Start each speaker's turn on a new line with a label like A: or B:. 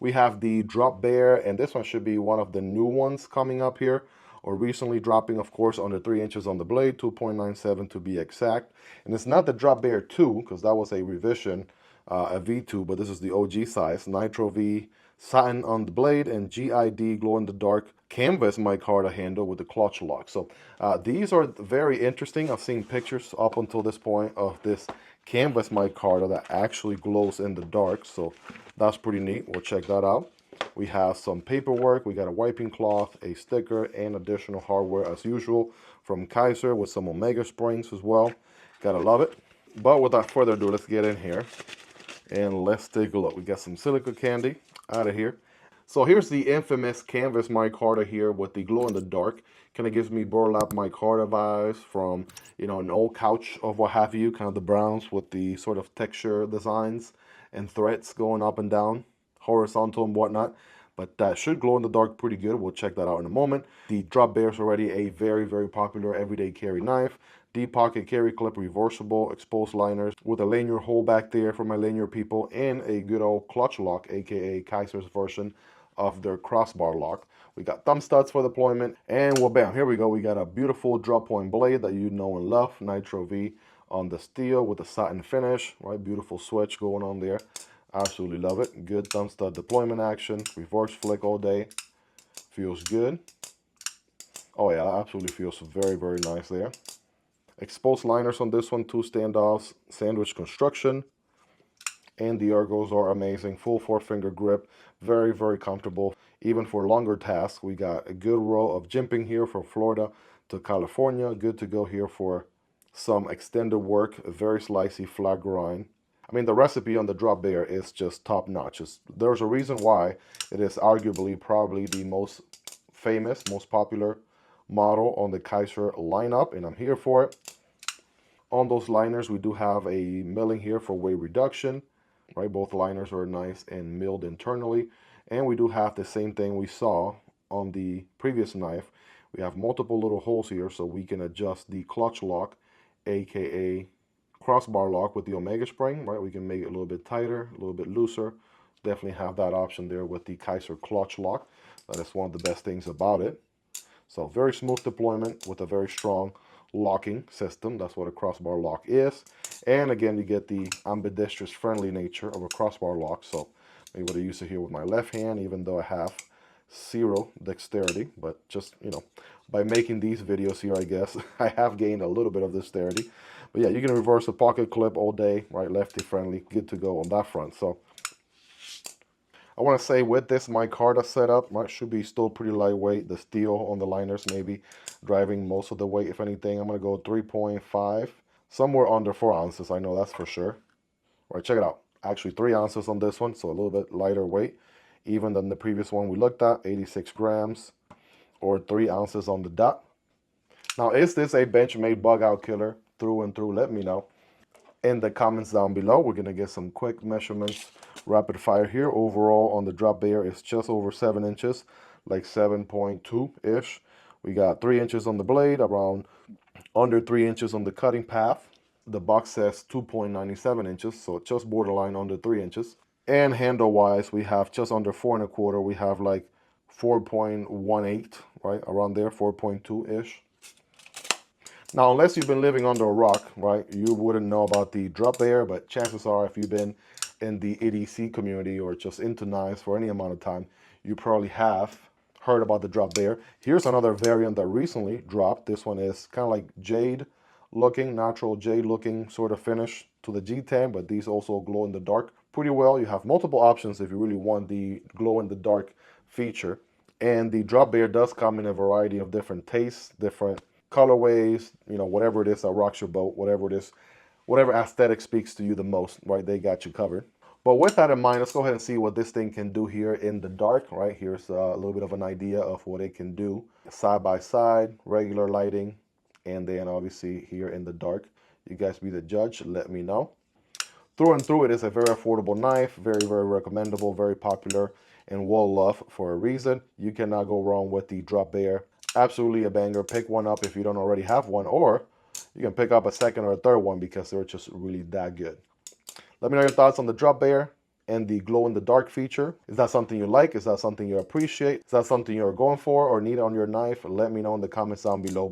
A: We have the Drop Bear, and this one should be one of the new ones coming up here, or recently dropping, of course, under 3 inches on the blade, 2.97 to be exact. And it's not the Drop Bear 2, because that was a revision, a V2, but this is the OG size. Nitro V satin on the blade, and GID glow-in-the-dark canvas mic harder handle with the clutch lock. So these are very interesting. I've seen pictures up until this point of this canvas mic harder that actually glows in the dark, so that's pretty neat. We'll check that out. We have some paperwork. We got a wiping cloth, a sticker, and additional hardware as usual from Kizer with some Omega springs as well. Gotta love it. But without further ado, let's get in here and let's take a look. We got some silica candy out of here. So here's the infamous canvas mic harder here with the glow in the dark. Kind of gives me burlap mic harder vibes from, you know, an old couch of what have you, kind of the browns with the sort of texture designs and threads going up and down, horizontal and whatnot. But that should glow in the dark pretty good. We'll check that out in a moment. The Drop Bear is already a very, very popular everyday carry knife. Deep pocket carry clip, reversible, exposed liners with a lanyard hole back there for my lanyard people, and a good old clutch lock, aka Kizer's version of their crossbar lock. We got thumb studs for deployment, and well, bam, here we go. We got a beautiful drop point blade that you know and love, Nitro V on the steel with a satin finish, right? Beautiful switch going on there. Absolutely love it. Good thumb stud deployment action, reverse flick all day. Feels good. Oh yeah, absolutely feels very, very nice there. Exposed liners on this one, 2 standoffs, sandwich construction, and the ergos are amazing. Full 4-finger grip, very, very comfortable. Even for longer tasks, we got a good row of jimping here from Florida to California. Good to go here for some extended work, a very slicey flat grind. I mean, the recipe on the Drop Bear is just top notch. There's a reason why it is arguably probably the most famous, most popular model on the Kizer lineup, and I'm here for it. On those liners, we do have a milling here for weight reduction, right? Both liners are nice and milled internally, and we do have the same thing we saw on the previous knife. We have multiple little holes here so we can adjust the clutch lock, aka crossbar lock with the Omega spring, right? We can make it a little bit tighter, a little bit looser. Definitely have that option there with the Kizer clutch lock. That is one of the best things about it. So very smooth deployment with a very strong locking system. That's what a crossbar lock is. And again, you get the ambidextrous friendly nature of a crossbar lock. So I'm able to use it here with my left hand, even though I have 0 dexterity. But just, you know, by making these videos here, I guess, I have gained a little bit of dexterity. But yeah, you can reverse a pocket clip all day, right? Lefty friendly, good to go on that front. So I want to say with this mic harder setup, right, should be still pretty lightweight. The steel on the liners maybe driving most of the weight. If anything, I'm going to go 3.5, somewhere under 4 ounces. I know that's for sure. All right, check it out. Actually 3 ounces on this one, so a little bit lighter weight even than the previous one we looked at, 86 grams or 3 ounces on the dot. Now, is this a Benchmade bug out killer through and through? Let me know in the comments down below. We're going to get some quick measurements, rapid fire here. Overall on the Drop Bear is just over 7 inches, like 7.2-ish. We got 3 inches on the blade, around under 3 inches on the cutting path. The box says 2.97 inches, so just borderline under 3 inches. And handle-wise, we have just under 4 1/4. We have like 4.18, right, around there, 4.2-ish. Now, unless you've been living under a rock, right, you wouldn't know about the Drop Bear, but chances are if you've been in the EDC community or just into knives for any amount of time, you probably have heard about the Drop Bear. Here's another variant that recently dropped. This one is kind of like jade looking, natural jade looking sort of finish to the G10, but these also glow in the dark pretty well. You have multiple options if you really want the glow in the dark feature. And the Drop Bear does come in a variety of different tastes, different colorways, you know, whatever it is that rocks your boat, whatever it is, whatever aesthetic speaks to you the most, right? They got you covered. But with that in mind, let's go ahead and see what this thing can do here in the dark, right? Here's a little bit of an idea of what it can do. Side by side, regular lighting, and then obviously here in the dark. You guys be the judge, let me know. Through and through, it is a very affordable knife, very, very recommendable, very popular, and well loved for a reason. You cannot go wrong with the Drop Bear. Absolutely a banger. Pick one up if you don't already have one, or you can pick up a second or a third one because they're just really that good. Let me know your thoughts on the Drop Bear. and the glow in the dark feature. Is that something you like? Is that something you appreciate? Is that something you're going for or need on your knife? Let me know in the comments down below.